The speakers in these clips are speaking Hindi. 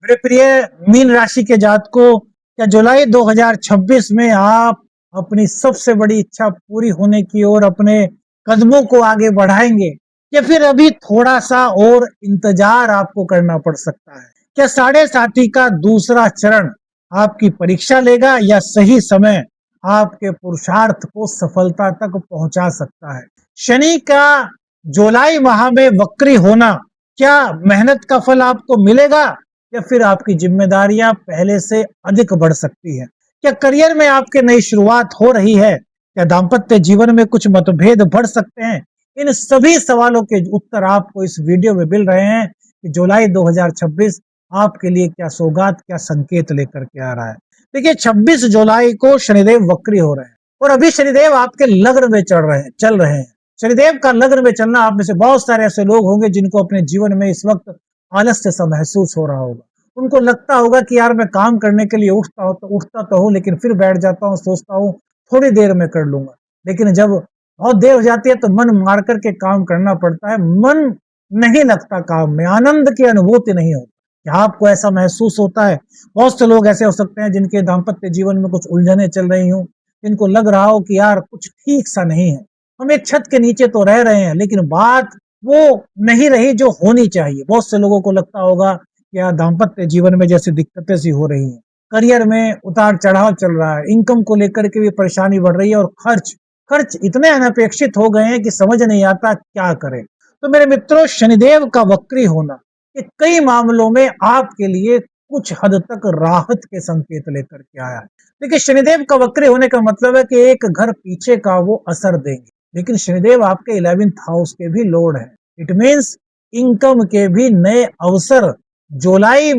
मेरे प्रिय मीन राशि के जातकों, क्या जुलाई 2026 में आप अपनी सबसे बड़ी इच्छा पूरी होने की ओर अपने कदमों को आगे बढ़ाएंगे, या फिर अभी थोड़ा सा और इंतजार आपको करना पड़ सकता है? क्या साढ़े साथी का दूसरा चरण आपकी परीक्षा लेगा, या सही समय आपके पुरुषार्थ को सफलता तक पहुंचा सकता है? शनि का जुलाई माह में वक्री होना, क्या मेहनत का फल आपको मिलेगा, या फिर आपकी जिम्मेदारियां पहले से अधिक बढ़ सकती है? क्या करियर में आपके नई शुरुआत हो रही है? क्या दाम्पत्य जीवन में कुछ मतभेद बढ़ सकते हैं? इन सभी सवालों के उत्तर आपको इस वीडियो में मिल रहे हैं कि जुलाई 2026 आपके लिए क्या सौगात, क्या संकेत लेकर के आ रहा है। देखिए, 26 जुलाई को शनिदेव वक्री हो रहे हैं और अभी शनिदेव आपके लग्न में चल रहे हैं। शनिदेव का लग्न में चलना, आप में से बहुत सारे ऐसे लोग होंगे जिनको अपने जीवन में इस वक्त आलस्य सा महसूस हो रहा होगा। उनको लगता होगा कि यार, मैं काम करने के लिए उठता तो हूँ, लेकिन फिर बैठ जाता हूँ, सोचता हूँ थोड़ी देर में कर लूंगा। लेकिन जब बहुत देर हो जाती है तो मन मार करके काम करना पड़ता है। मन नहीं लगता काम में, आनंद की अनुभूति नहीं होती। क्या आपको ऐसा महसूस होता है? बहुत से लोग ऐसे हो सकते हैं जिनके दाम्पत्य जीवन में कुछ उलझने चल रही हो, जिनको लग रहा हो कि यार कुछ ठीक सा नहीं है। हम एक छत के नीचे तो रह रहे हैं, लेकिन बात वो नहीं रही जो होनी चाहिए। बहुत से लोगों को लगता होगा कि यार, दाम्पत्य जीवन में जैसे दिक्कतें सी हो रही हैं, करियर में उतार चढ़ाव चल रहा है, इनकम को लेकर के भी परेशानी बढ़ रही है, और खर्च खर्च इतने अनपेक्षित हो गए हैं कि समझ नहीं आता क्या करें। तो मेरे मित्रों, शनिदेव का वक्री होना ये कई मामलों में आपके लिए कुछ हद तक राहत के संकेत लेकर के आया है। देखिए, शनिदेव का वक्री होने का मतलब है कि एक घर पीछे का वो असर देंगे, लेकिन शनिदेव आपके 11th हाउस के भी लॉर्ड है। इट मीन्स इनकम के भी नए अवसर जुलाई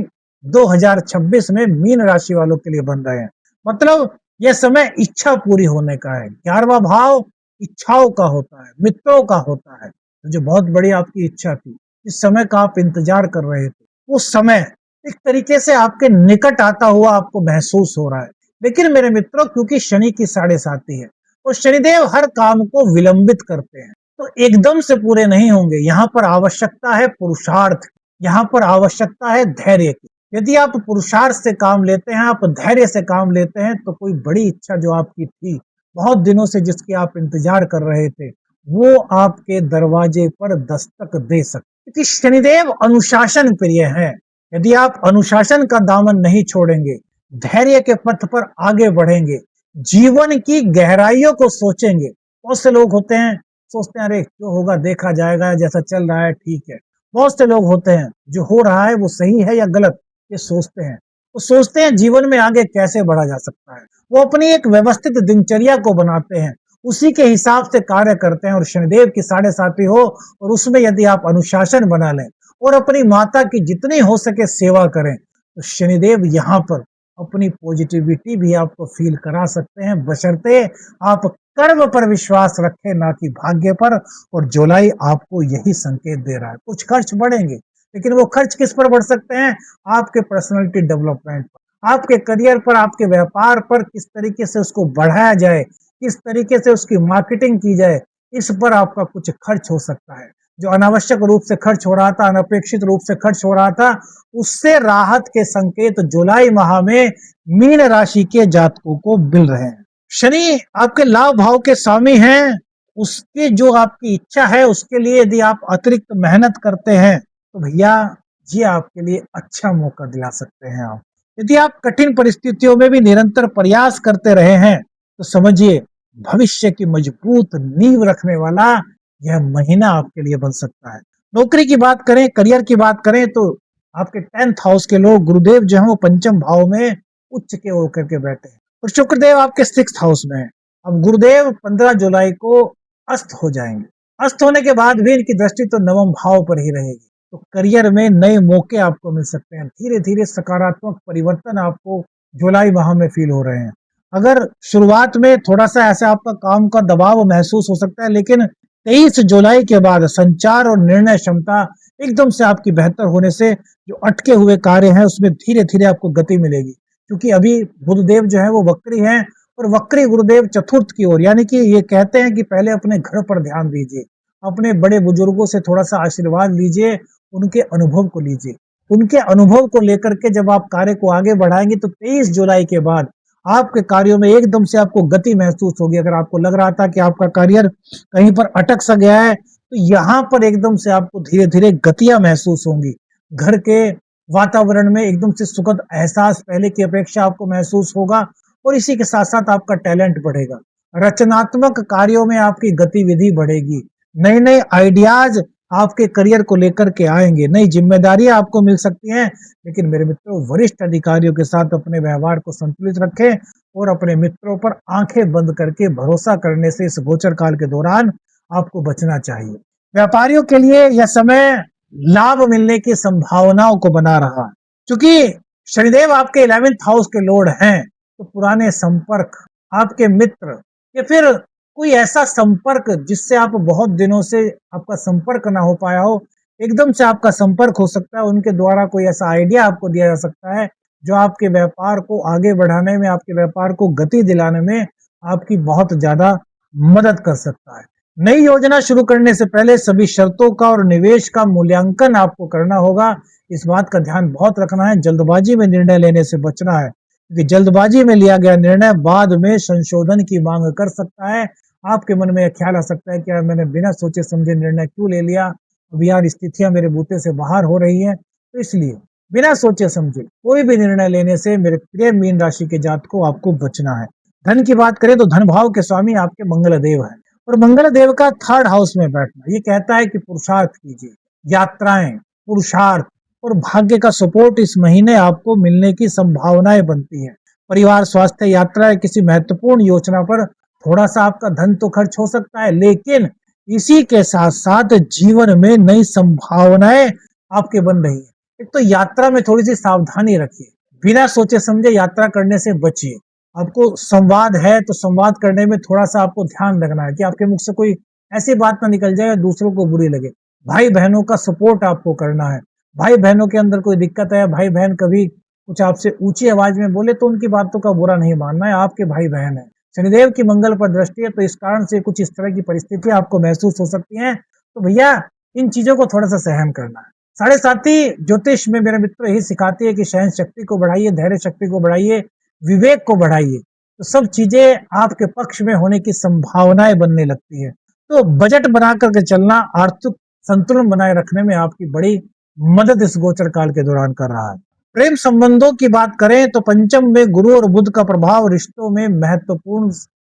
2026 में मीन राशि वालों के लिए बन रहे हैं। मतलब यह समय इच्छा पूरी होने का है। 11वां भाव इच्छाओं का होता है, मित्रों का होता है। तो जो बहुत बड़ी आपकी इच्छा थी, इस समय का आप इंतजार कर रहे थे, वो समय एक तरीके से आपके निकट आता हुआ आपको महसूस हो रहा है। लेकिन मेरे मित्रों, क्योंकि शनि की साढ़े साथी है और शनिदेव हर काम को विलंबित करते हैं, तो एकदम से पूरे नहीं होंगे। यहाँ पर आवश्यकता है पुरुषार्थ, यहाँ पर आवश्यकता है धैर्य की। यदि आप पुरुषार्थ से काम लेते हैं, आप धैर्य से काम लेते हैं, तो कोई बड़ी इच्छा जो आपकी थी, बहुत दिनों से जिसकी आप इंतजार कर रहे थे, वो आपके दरवाजे पर दस्तक दे सकते। क्योंकि शनिदेव अनुशासन प्रिय है। यदि आप अनुशासन का दामन नहीं छोड़ेंगे, धैर्य के पथ पर आगे बढ़ेंगे, जीवन की गहराइयों को सोचेंगे। बहुत से लोग होते हैं, सोचते हैं अरे जो होगा देखा जाएगा, जैसा चल रहा है ठीक है। बहुत से लोग होते हैं जो हो रहा है वो सही है या गलत, ये सोचते हैं। वो सोचते हैं जीवन में आगे कैसे बढ़ा जा सकता है। वो अपनी एक व्यवस्थित दिनचर्या को बनाते हैं, उसी के हिसाब से कार्य करते हैं। और शनिदेव की साढ़े साथी हो और उसमें यदि आप अनुशासन बना लें और अपनी माता की जितनी हो सके सेवा करें, तो शनिदेव यहाँ पर अपनी पॉजिटिविटी भी आपको फील करा सकते हैं, बशर्ते आप कर्म पर विश्वास रखें, ना कि भाग्य पर। और जुलाई आपको यही संकेत दे रहा है। कुछ खर्च बढ़ेंगे, लेकिन वो खर्च किस पर बढ़ सकते हैं? आपके पर्सनालिटी डेवलपमेंट पर, आपके करियर पर, आपके व्यापार पर, किस तरीके से उसको बढ़ाया जाए, किस तरीके से उसकी मार्केटिंग की जाए, इस पर आपका कुछ खर्च हो सकता है। जो अनावश्यक रूप से खर्च हो रहा था, अनपेक्षित रूप से खर्च हो रहा था, उससे राहत के संकेत जुलाई माह में मीन राशि के जातकों को मिल रहे हैं। शनि आपके लाभ भाव के स्वामी हैं। उसकी जो आपकी इच्छा है, उसके लिए यदि आप अतिरिक्त मेहनत करते हैं, तो भैया ये आपके लिए अच्छा मौका दिला सकते हैं। आप यदि आप कठिन परिस्थितियों में भी निरंतर प्रयास करते रहे हैं, तो समझिए भविष्य की मजबूत नींव रखने वाला यह महीना आपके लिए बन सकता है। नौकरी की बात करें, करियर की बात करें, तो आपके 10th हाउस के लोग, गुरुदेव जो है वो पंचम भाव में उच्च के होकर के बैठे हैं, और शुक्रदेव आपके 6th हाउस में है। अब गुरुदेव 15 जुलाई को अस्त हो जाएंगे। अस्त होने के बाद भी इनकी दृष्टि तो नवम भाव पर ही रहेगी। तो करियर में नए मौके आपको मिल सकते हैं। धीरे धीरे सकारात्मक परिवर्तन आपको जुलाई माह में फील हो रहे हैं। अगर शुरुआत में थोड़ा सा ऐसा आपका काम का दबाव महसूस हो सकता है, लेकिन 23 जुलाई के बाद संचार और निर्णय क्षमता एकदम से आपकी बेहतर होने से जो अटके हुए कार्य हैं उसमें धीरे धीरे आपको गति मिलेगी। क्योंकि अभी बुधदेव जो है वो वक्री हैं, और वक्री गुरुदेव चतुर्थ की ओर, यानी कि ये कहते हैं कि पहले अपने घर पर ध्यान दीजिए, अपने बड़े बुजुर्गों से थोड़ा सा आशीर्वाद लीजिए, उनके अनुभव को लीजिए। उनके अनुभव को लेकर के जब आप कार्य को आगे बढ़ाएंगे तो 23 जुलाई के बाद आपके कार्यों में एकदम से आपको गति महसूस होगी। अगर आपको लग रहा था कि आपका करियर कहीं पर अटक सा गया है, तो यहाँ पर एकदम से आपको धीरे धीरे गतियां महसूस होंगी। घर के वातावरण में एकदम से सुखद एहसास पहले की अपेक्षा आपको महसूस होगा, और इसी के साथ साथ आपका टैलेंट बढ़ेगा। रचनात्मक कार्यों में आपकी गतिविधि बढ़ेगी। नए नए आइडियाज आपके करियर को लेकर के आएंगे। नई जिम्मेदारियां आपको मिल सकती हैं। लेकिन मेरे मित्रों, वरिष्ठ अधिकारियों के साथ अपने व्यवहार को संतुलित रखें और अपने मित्रों पर आंखें बंद करके भरोसा करने से इस गोचर काल के दौरान आपको बचना चाहिए। व्यापारियों के लिए यह समय लाभ मिलने की संभावनाओं को बना रहा है। क्योंकि शनिदेव आपके 11th हाउस के लॉर्ड हैं, तो पुराने संपर्क, आपके मित्र, या फिर कोई ऐसा संपर्क जिससे आप बहुत दिनों से आपका संपर्क ना हो पाया हो, एकदम से आपका संपर्क हो सकता है। उनके द्वारा कोई ऐसा आइडिया आपको दिया जा सकता है जो आपके व्यापार को आगे बढ़ाने में, आपके व्यापार को गति दिलाने में आपकी बहुत ज्यादा मदद कर सकता है। नई योजना शुरू करने से पहले सभी शर्तों का और निवेश का मूल्यांकन आपको करना होगा। इस बात का ध्यान बहुत रखना है, जल्दबाजी में निर्णय लेने से बचना है, क्योंकि जल्दबाजी में लिया गया निर्णय बाद में संशोधन की मांग कर सकता है। आपके मन में यह ख्याल आ सकता है कि यार मैंने बिना सोचे समझे निर्णय क्यों ले लिया, अब यार स्थितियां मेरे बूते से बाहर हो रही हैं। तो इसलिए बिना सोचे समझे कोई भी निर्णय लेने से मेरे प्रिय मीन राशि के जात को आपको बचना है। धन की बात करें तो धन भाव के स्वामी आपके मंगल देव है, और मंगल देव का 3rd हाउस में बैठना ये कहता है कि पुरुषार्थ कीजिए। यात्राएं, पुरुषार्थ और भाग्य का सपोर्ट इस महीने आपको मिलने की संभावनाएं बनती हैं। परिवार, स्वास्थ्य, यात्रा या किसी महत्वपूर्ण योजना पर थोड़ा सा आपका धन तो खर्च हो सकता है, लेकिन इसी के साथ साथ जीवन में नई संभावनाएं आपके बन रही है। एक तो यात्रा में थोड़ी सी सावधानी रखिए, बिना सोचे समझे यात्रा करने से बचिए। आपको संवाद है तो संवाद करने में थोड़ा सा आपको ध्यान रखना है कि आपके मुख से कोई ऐसी बात ना निकल जाए दूसरों को बुरी लगे। भाई बहनों का सपोर्ट आपको करना है। भाई बहनों के अंदर कोई दिक्कत है, भाई बहन कभी कुछ आपसे ऊंची आवाज में बोले तो उनकी बातों का बुरा नहीं मानना है, आपके भाई बहन है। शनिदेव की मंगल पर दृष्टि है, तो इस कारण से कुछ इस तरह की परिस्थितियां आपको महसूस हो सकती हैं। तो भैया इन चीजों को थोड़ा सा सहन करना है। 7.5 ज्योतिष में मेरे मित्र यही सिखाती है कि सहन शक्ति को बढ़ाइए, धैर्य शक्ति को बढ़ाइए, विवेक को बढ़ाइए, तो सब चीजें आपके पक्ष में होने की संभावनाएं बनने लगती है। तो बजट बना करके चलना आर्थिक संतुलन बनाए रखने में आपकी बड़ी मदद इस गोचर काल के दौरान कर रहा है। प्रेम संबंधों की बात करें तो पंचम में गुरु और बुध का प्रभाव रिश्तों में महत्वपूर्ण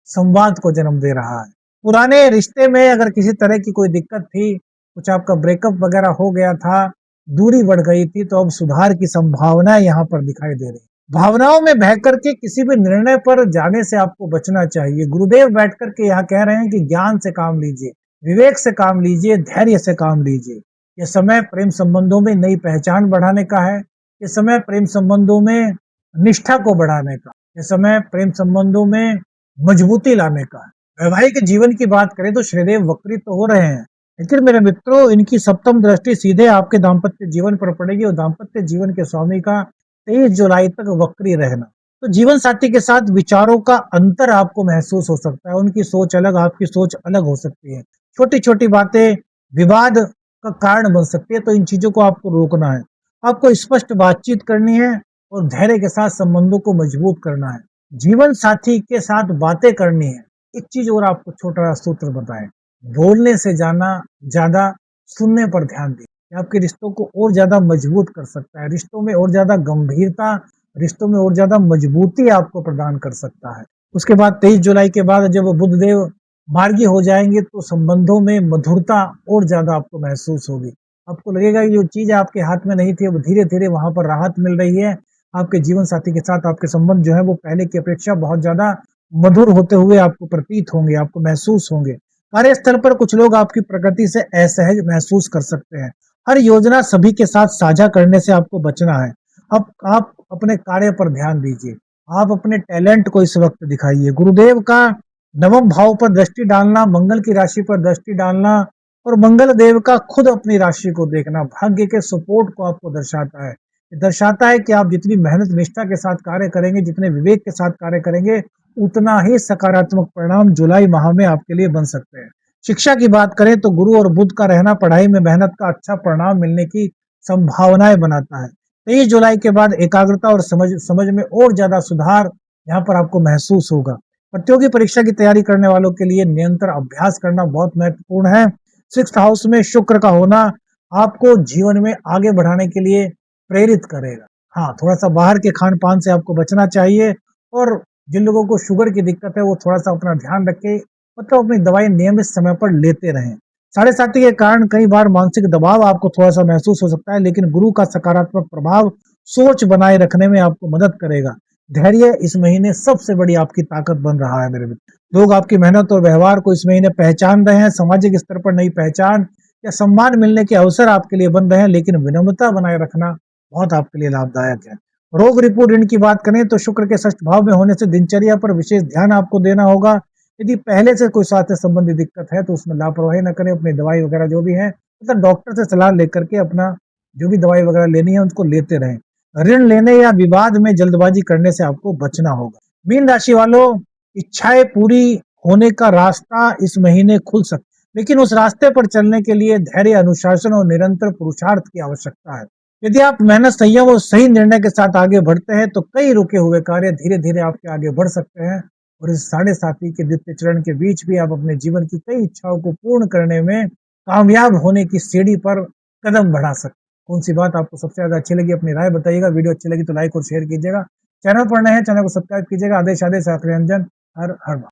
संवाद को जन्म दे रहा है। पुराने रिश्ते में अगर किसी तरह की कोई दिक्कत थी, कुछ आपका ब्रेकअप वगैरह हो गया था, दूरी बढ़ गई थी, तो अब सुधार की संभावना यहाँ पर दिखाई दे रही। भावनाओं में बह करके किसी भी निर्णय पर जाने से आपको बचना चाहिए। गुरुदेव बैठ करके यहाँ कह रहे हैं कि ज्ञान से काम लीजिए, विवेक से काम लीजिए, धैर्य से काम लीजिए। यह समय प्रेम संबंधों में नई पहचान बढ़ाने का है। यह समय प्रेम संबंधों में निष्ठा को बढ़ाने का, यह समय प्रेम संबंधों में मजबूती लाने का है। वैवाहिक जीवन की बात करें तो शनिदेव वक्री तो हो रहे हैं, लेकिन मेरे मित्रों इनकी सप्तम दृष्टि सीधे आपके दाम्पत्य जीवन पर पड़ेगी, और दाम्पत्य जीवन के स्वामी का 23 जुलाई तक वक्री रहना। तो जीवन साथी के साथ विचारों का अंतर आपको महसूस हो सकता है। उनकी सोच अलग, आपकी सोच अलग हो सकती है। छोटी छोटी बातें विवाद का कारण बन सकती है, तो इन चीजों को आपको रोकना है। आपको स्पष्ट बातचीत करनी है और धैर्य के साथ संबंधों को मजबूत करना है। जीवन साथी के साथ बातें करनी है। एक चीज और आपको छोटा सूत्र बताएं, बोलने से ज्यादा सुनने पर ध्यान दें। आपके रिश्तों को और ज्यादा मजबूत कर सकता है, रिश्तों में और ज्यादा गंभीरता, रिश्तों में और ज्यादा मजबूती आपको प्रदान कर सकता है। उसके बाद 23 जुलाई के बाद जब बुधदेव मार्गी हो जाएंगे तो संबंधों में मधुरता और ज्यादा आपको महसूस होगी। आपको लगेगा कि जो चीज आपके हाथ में नहीं थी अब धीरे धीरे वहां पर राहत मिल रही है। आपके जीवन साथी के साथ आपके संबंध जो है वो पहले की अपेक्षा बहुत ज्यादा मधुर होते हुए आपको प्रतीत होंगे, आपको महसूस होंगे। कार्यस्थल पर कुछ लोग आपकी प्रगति से असहज महसूस कर सकते हैं। हर योजना सभी के साथ साझा करने से आपको बचना है। अब आप अपने कार्य पर ध्यान दीजिए, आप अपने टैलेंट को इस वक्त दिखाइए। गुरुदेव का 9वें भाव पर दृष्टि डालना, मंगल की राशि पर दृष्टि डालना और मंगल देव का खुद अपनी राशि को देखना भाग्य के सपोर्ट को आपको दर्शाता है। दर्शाता है कि आप जितनी मेहनत निष्ठा के साथ कार्य करेंगे, जितने विवेक के साथ कार्य करेंगे, उतना ही सकारात्मक परिणाम जुलाई माह में आपके लिए बन सकते हैं। शिक्षा की बात करें तो गुरु और बुध का रहना पढ़ाई में मेहनत का अच्छा परिणाम मिलने की संभावनाएं बनाता है। 23 जुलाई के बाद एकाग्रता और समझ में और ज्यादा सुधार यहाँ पर आपको महसूस होगा। प्रतियोगी परीक्षा की तैयारी करने वालों के लिए निरंतर अभ्यास करना बहुत महत्वपूर्ण है। 6th हाउस में शुक्र का होना आपको जीवन में आगे बढ़ाने के लिए प्रेरित करेगा। हाँ, थोड़ा सा बाहर के खान पान से आपको बचना चाहिए, और जिन लोगों को शुगर की दिक्कत है वो थोड़ा सा अपना ध्यान रखें, मतलब अपनी दवाई नियमित समय पर लेते रहें। साढ़े साथी के कारण कई बार मानसिक दबाव आपको थोड़ा सा महसूस हो सकता है, लेकिन गुरु का सकारात्मक प्रभाव सोच बनाए रखने में आपको मदद करेगा। धैर्य इस महीने सबसे बड़ी आपकी ताकत बन रहा है मेरे मित्र। लोग आपकी मेहनत और व्यवहार को इस महीने पहचान रहे हैं। सामाजिक स्तर पर नई पहचान या सम्मान मिलने के अवसर आपके लिए बन रहे हैं, लेकिन विनम्रता बनाए रखना बहुत आपके लिए लाभदायक है। रोग रिपू ऋण की बात करें तो शुक्र के 6th भाव में होने से दिनचर्या पर विशेष ध्यान आपको देना होगा। यदि पहले से कोई स्वास्थ्य संबंधी दिक्कत है तो उसमें लापरवाही न करें। अपनी दवाई वगैरह जो भी है, मतलब डॉक्टर से सलाह लेकर के अपना जो भी दवाई वगैरह लेनी है उनको लेते रहें। ऋण लेने या विवाद में जल्दबाजी करने से आपको बचना होगा। मीन राशि वालों, इच्छाएं पूरी होने का रास्ता इस महीने खुल सकता है, लेकिन उस रास्ते पर चलने के लिए धैर्य, अनुशासन और निरंतर पुरुषार्थ की आवश्यकता है। यदि आप मेहनत, संयम और सही निर्णय के साथ आगे बढ़ते हैं तो कई रुके हुए कार्य धीरे धीरे आपके आगे बढ़ सकते हैं, और इस साढ़े साथी के द्वितीय चरण के बीच भी आप अपने जीवन की कई इच्छाओं को पूर्ण करने में कामयाब होने की सीढ़ी पर कदम बढ़ा सकते हैं। कौन सी बात आपको सबसे ज्यादा अच्छी लगी, अपनी राय बताइएगा। वीडियो अच्छी लगी तो लाइक और शेयर कीजिएगा। चैनल पर नए हैं, चैनल को सब्सक्राइब कीजिएगा। आदेश आदेश आखिरी अंजन, हर हर